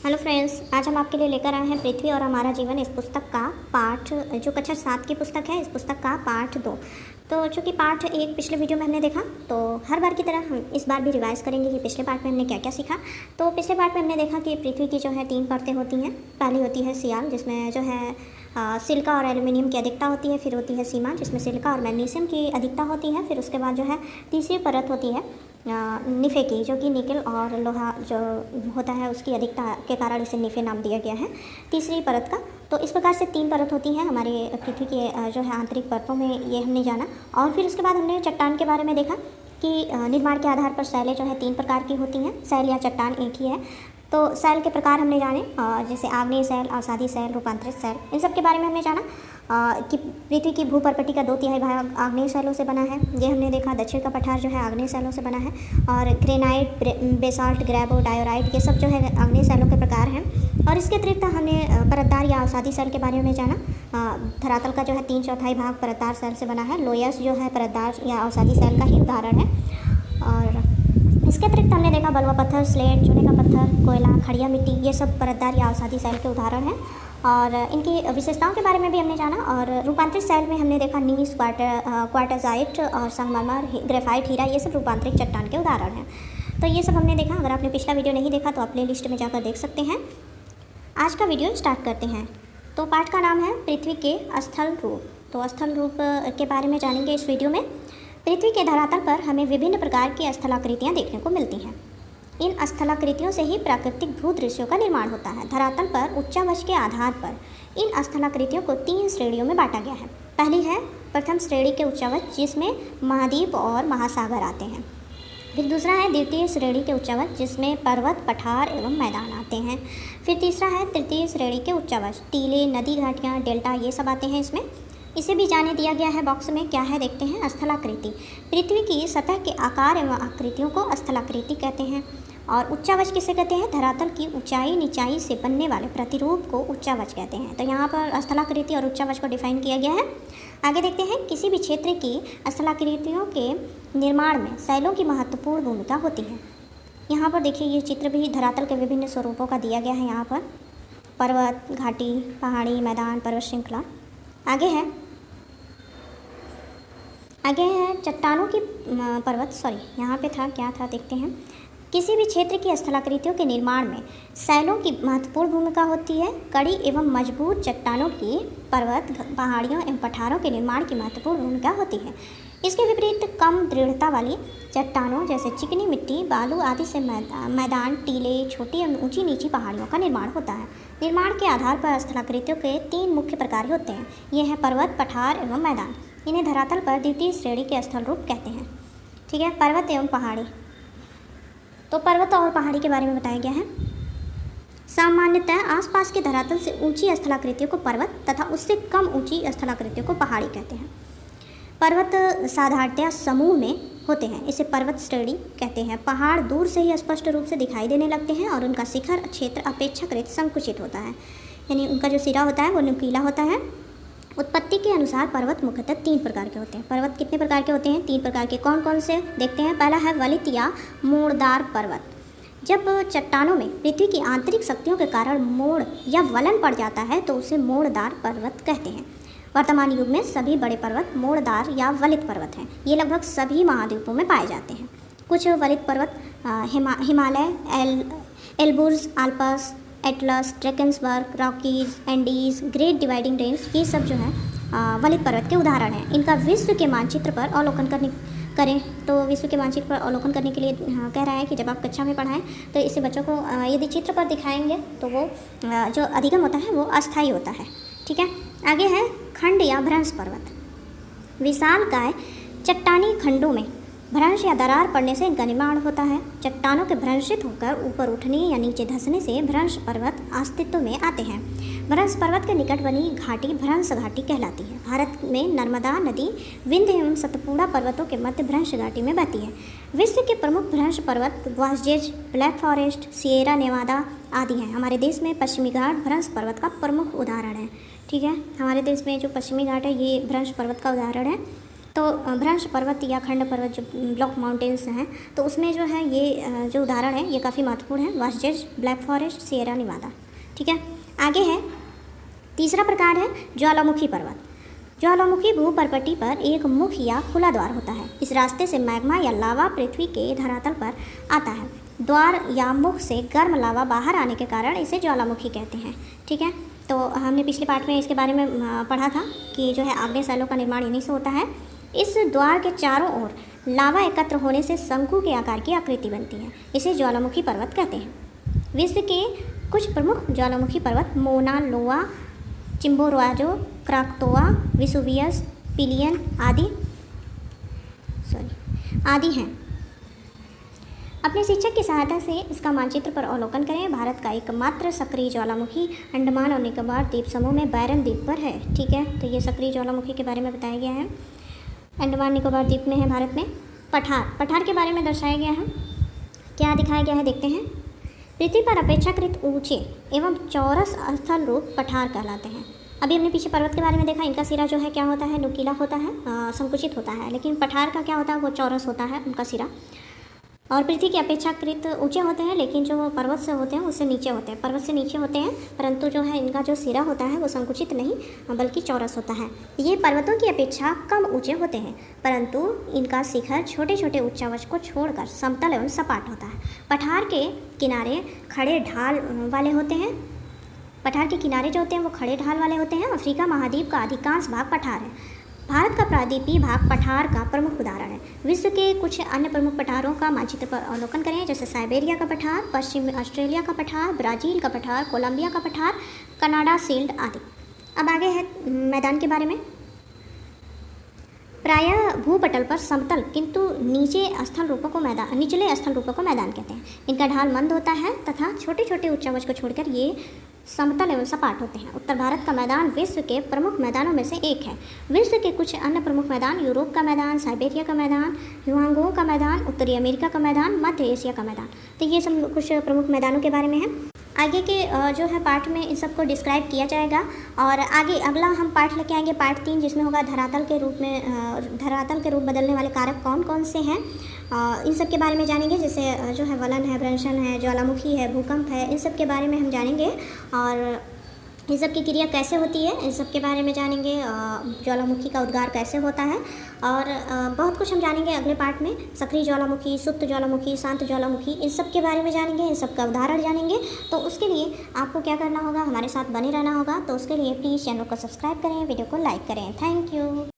Hello friends, आज हम आपके लिए लेकर आए हैं पृथ्वी और हमारा जीवन इस पुस्तक का पाठ जो कक्षा 7 की पुस्तक है, इस पुस्तक का पाठ 2। तो चूँकि पाठ 1 पिछले वीडियो में हमने देखा, तो हर बार की तरह हम इस बार भी रिवाइज़ करेंगे कि पिछले पाठ में हमने क्या क्या सीखा। तो पिछले पाठ में हमने देखा कि पृथ्वी की जो है 3 परतें होती हैं। पहली होती है सियाल, जिसमें जो है सिलिका और एल्युमिनियम की अधिकता होती है। फिर होती है सीमा, जिसमें सिलिका और मैग्नीशियम की अधिकता होती है। फिर उसके बाद जो है तीसरी परत होती है निफ़े की, जो कि निकल और लोहा जो होता है उसकी अधिकता के कारण इसे निफ़े नाम दिया गया है तीसरी परत का। तो इस प्रकार से 3 परत होती हैं हमारे पृथ्वी के जो है आंतरिक परतों में, ये हमने जाना। और फिर उसके बाद हमने चट्टान के बारे में देखा कि निर्माण के आधार पर शैलें जो है 3 प्रकार की होती हैं। शैल या चट्टान एक ही है। तो शैल के प्रकार हमने जाने, जैसे आग्नेय शैल, अवसादी शैल, रूपांतरित शैल, इन सब के बारे में हमने जाना कि पृथ्वी की भूपर्पटी का 2/3 भाग आग्नेय शैलों से बना है। ये हमने देखा। दक्षिण का पठार जो है आग्नेय शैलों से बना है। और ग्रेनाइट, बेसाल्ट, ग्रेबो, डायोराइट, ये सब जो है आग्नेय शैलों के प्रकार हैं। और इसके अतिरिक्त हमने परतदार या अवसादी शैल के बारे में जाना। धरातल का जो है 3/4 भाग परतदार शैल से बना है। लोयस जो है परतदार या अवसादी शैल का ही उदाहरण है। और इसके अतिरिक्त हमने देखा बलुआ पत्थर, स्लेट, चूने का पत्थर, कोयला, खड़िया मिट्टी, ये सब परतदार या अवसादी शैल के उदाहरण हैं। और इनकी विशेषताओं के बारे में भी हमने जाना। और रूपांतरित शैल में हमने देखा नीस, क्वार्टजाइट और संगमरमर, ग्रेफाइट, हीरा, ये सब रूपांतरित चट्टान के उदाहरण हैं। तो ये सब हमने देखा। अगर आपने पिछला वीडियो नहीं देखा तो आप प्ले लिस्ट में जाकर देख सकते हैं। आज का वीडियो स्टार्ट करते हैं। तो पाठ का नाम है पृथ्वी के स्थल रूप। तो स्थल रूप के बारे में जानेंगे इस वीडियो में। पृथ्वी के धरातल पर हमें विभिन्न प्रकार की स्थलाकृतियाँ देखने को मिलती हैं। इन स्थलाकृतियों से ही प्राकृतिक भूदृश्यों का निर्माण होता है। धरातल पर उच्चावच के आधार पर इन स्थलाकृतियों को 3 श्रेणियों में बांटा गया है। पहली है प्रथम श्रेणी के उच्चावच, जिसमें महाद्वीप और महासागर आते हैं। फिर दूसरा है द्वितीय श्रेणी के उच्चावच, जिसमें पर्वत, पठार एवं मैदान आते हैं। फिर तीसरा है तृतीय श्रेणी के उच्चावच, टीले, नदी, घाटियाँ, डेल्टा, ये सब आते हैं इसमें। इसे भी जाने दिया गया है बॉक्स में। क्या है देखते हैं। स्थलाकृति, पृथ्वी की सतह के आकार एवं आकृतियों को स्थलाकृति कहते हैं। और उच्चावच किसे कहते हैं। धरातल की ऊंचाई नीचाई से बनने वाले प्रतिरूप को उच्चावच कहते हैं। तो यहाँ पर स्थलाकृति और उच्चावच को डिफाइन किया गया है। आगे देखते हैं। किसी भी क्षेत्र की स्थलाकृतियों के निर्माण में शैलों की महत्वपूर्ण भूमिका होती है। यहाँ पर देखिए, ये चित्र भी धरातल के विभिन्न स्वरूपों का दिया गया है। यहाँ पर पर्वत, घाटी, पहाड़ी, मैदान, पर्वत श्रृंखला। आगे है चट्टानों की यहाँ पे था, क्या था देखते हैं। किसी भी क्षेत्र की स्थलाकृतियों के निर्माण में शैलों की महत्वपूर्ण भूमिका होती है। कड़ी एवं मजबूत चट्टानों की पर्वत, पहाड़ियों एवं पठारों के निर्माण की महत्वपूर्ण भूमिका होती है। इसके विपरीत कम दृढ़ता वाली चट्टानों जैसे चिकनी मिट्टी, बालू आदि से मैदान, टीले, छोटी एवं ऊंची नीची पहाड़ियों का निर्माण होता है। निर्माण के आधार पर स्थलाकृतियों के 3 मुख्य प्रकार होते हैं। ये हैं पर्वत, पठार एवं मैदान। इन्हें धरातल पर द्वितीय श्रेणी के स्थल रूप कहते हैं। ठीक है। पर्वत एवं पहाड़ी। तो पर्वत और पहाड़ी के बारे में बताया गया है। सामान्यतः आसपास के धरातल से ऊंची स्थलाकृतियों को पर्वत तथा उससे कम ऊंची स्थलाकृतियों को पहाड़ी कहते हैं। पर्वत साधारणतया समूह में होते हैं, इसे पर्वत श्रेणी कहते हैं। पहाड़ दूर से ही स्पष्ट रूप से दिखाई देने लगते हैं और उनका शिखर क्षेत्र अपेक्षाकृत संकुचित होता है, यानी उनका जो सिरा होता है वो नुकीला होता है। उत्पत्ति के अनुसार पर्वत मुख्यतः 3 प्रकार के होते हैं। पर्वत कितने प्रकार के होते हैं। 3 प्रकार के। कौन कौन से देखते हैं। पहला है वलित या मोड़दार पर्वत। जब चट्टानों में पृथ्वी की आंतरिक शक्तियों के कारण मोड़ या वलन पड़ जाता है तो उसे मोड़दार पर्वत कहते हैं। वर्तमान युग में सभी बड़े पर्वत मोड़दार या वलित पर्वत हैं। ये लगभग सभी महाद्वीपों में पाए जाते हैं। कुछ वलित पर्वत Himalaya, Elburz, Alps, Atlas, Drakensberg, Rockies, Andes, Great Dividing Range, ये सब जो है वलित पर्वत के उदाहरण हैं। इनका विश्व के मानचित्र पर अवलोकन करें तो विश्व के मानचित्र पर अवलोकन करने के लिए कह रहा है कि जब आप कक्षा में पढ़ाएं तो इससे बच्चों को यदि चित्र पर दिखाएंगे तो वो जो अधिगम होता है वो अस्थायी होता है। ठीक है। आगे है खंड या भ्रंश पर्वत। विशालकाय चट्टानी खंडों में भ्रंश या दरार पड़ने से इनका निर्माण होता है। चट्टानों के भ्रंशित होकर ऊपर उठने या नीचे धंसने से भ्रंश पर्वत अस्तित्व में आते हैं। भ्रंश पर्वत के निकट बनी घाटी भ्रंश घाटी कहलाती है। भारत में नर्मदा नदी विंध्य एवं सतपुड़ा पर्वतों के मध्य भ्रंश घाटी में बहती है। विश्व के प्रमुख भ्रंश पर्वत वॉसजेज, ब्लैक फॉरेस्ट, सिएरा नेवादा आदि हैं। हमारे देश में पश्चिमी घाट भ्रंश पर्वत का प्रमुख उदाहरण है। ठीक है। हमारे देश में जो पश्चिमी घाट है ये भ्रंश पर्वत का उदाहरण है। तो भ्रंश पर्वत या खंड पर्वत जो ब्लॉक माउंटेन्स हैं, तो उसमें जो है ये जो उदाहरण है ये काफ़ी महत्वपूर्ण है, वास्जेज, ब्लैक फॉरेस्ट, सिएरा निवादा। ठीक है, आगे है तीसरा प्रकार है ज्वालामुखी पर्वत। ज्वालामुखी भूपर्पटी पर एक मुख या खुला द्वार होता है। इस रास्ते से मैग्मा या लावा पृथ्वी के धरातल पर आता है। द्वार या मुख से गर्म लावा बाहर आने के कारण इसे ज्वालामुखी कहते हैं। ठीक है, तो हमने पिछले पार्ट में इसके बारे में पढ़ा था कि जो है आग्नेय शैलों का निर्माण इन्हीं से होता है। इस द्वार के चारों ओर लावा एकत्र होने से शंकु के आकार की आकृति बनती है। इसे ज्वालामुखी पर्वत कहते हैं। विश्व के कुछ प्रमुख ज्वालामुखी पर्वत मोना लोआ, चिम्बोराजो, क्राकतोआ, वेसुवियस, पिलियन आदि हैं। अपने शिक्षक की सहायता से इसका मानचित्र पर अवलोकन करें। भारत का एकमात्र सक्रिय ज्वालामुखी अंडमान और निकोबार द्वीप समूह में बैरन द्वीप पर है। ठीक है, तो ये सक्रिय ज्वालामुखी के बारे में बताया गया है। अंडमान निकोबार द्वीप में है भारत में। पठार के बारे में दर्शाया गया है। क्या दिखाया गया है देखते हैं। पृथ्वी पर अपेक्षाकृत ऊंचे एवं चौरस स्थल रूप पठार कहलाते हैं। अभी हमने पीछे पर्वत के बारे में देखा, इनका सिरा जो है क्या होता है, नुकीला होता है, संकुचित होता है, लेकिन पठार का क्या होता है, वो चौरस होता है उनका सिरा। और पृथ्वी की अपेक्षाकृत ऊंचे होते हैं, लेकिन जो पर्वत से होते हैं उससे नीचे होते हैं, पर्वत से नीचे होते हैं, परंतु जो है इनका जो सिरा होता है वो संकुचित नहीं बल्कि चौरस होता है। ये पर्वतों की अपेक्षा कम ऊंचे होते हैं, परंतु इनका शिखर छोटे छोटे उच्चावच को छोड़कर समतल एवं सपाट होता है। पठार के किनारे खड़े ढाल वाले होते हैं। पठार के किनारे जो होते हैं वो खड़े ढाल वाले होते हैं। अफ्रीका महाद्वीप का अधिकांश भाग पठार है। भारत का प्रायद्वीपीय भाग पठार का प्रमुख उदाहरण है। विश्व के कुछ अन्य प्रमुख पठारों का मानचित्र पर अवलोकन करें, जैसे साइबेरिया का पठार, पश्चिमी ऑस्ट्रेलिया का पठार, ब्राज़ील का पठार, कोलंबिया का पठार, कनाडा शील्ड आदि। अब आगे है मैदान के बारे में। प्रायः भूपटल पर समतल किंतु निचले स्थल रूपों को मैदान कहते हैं। इनका ढाल मंद होता है तथा छोटे छोटे उच्चावच को छोड़कर ये समतल एवं सपाट होते हैं। उत्तर भारत का मैदान विश्व के प्रमुख मैदानों में से एक है। विश्व के कुछ अन्य प्रमुख मैदान यूरोप का मैदान, साइबेरिया का मैदान, ह्युआंगो का मैदान, उत्तरी अमेरिका का मैदान, मध्य एशिया का मैदान। तो ये सब कुछ प्रमुख मैदानों के बारे में है। आगे के जो है पार्ट में इन सबको डिस्क्राइब किया जाएगा और आगे अगला हम पार्ट लेके आएंगे पार्ट 3, जिसमें होगा धरातल के रूप बदलने वाले कारक कौन कौन से हैं। इन सब के बारे में जानेंगे, जैसे जो है वलन है, भ्रंशन है, ज्वालामुखी है, भूकंप है, इन सब के बारे में हम जानेंगे और इन सब की क्रिया कैसे होती है, इन सब के बारे में जानेंगे। ज्वालामुखी का उद्गार कैसे होता है और बहुत कुछ हम जानेंगे अगले पार्ट में। सक्रिय ज्वालामुखी, सुप्त ज्वालामुखी, शांत ज्वालामुखी, इन सब के बारे में जानेंगे, इन सब का उदाहरण जानेंगे। तो उसके लिए आपको क्या करना होगा, हमारे साथ बने रहना होगा। तो उसके लिए प्लीज़ चैनल को सब्सक्राइब करें, वीडियो को लाइक करें। Thank you.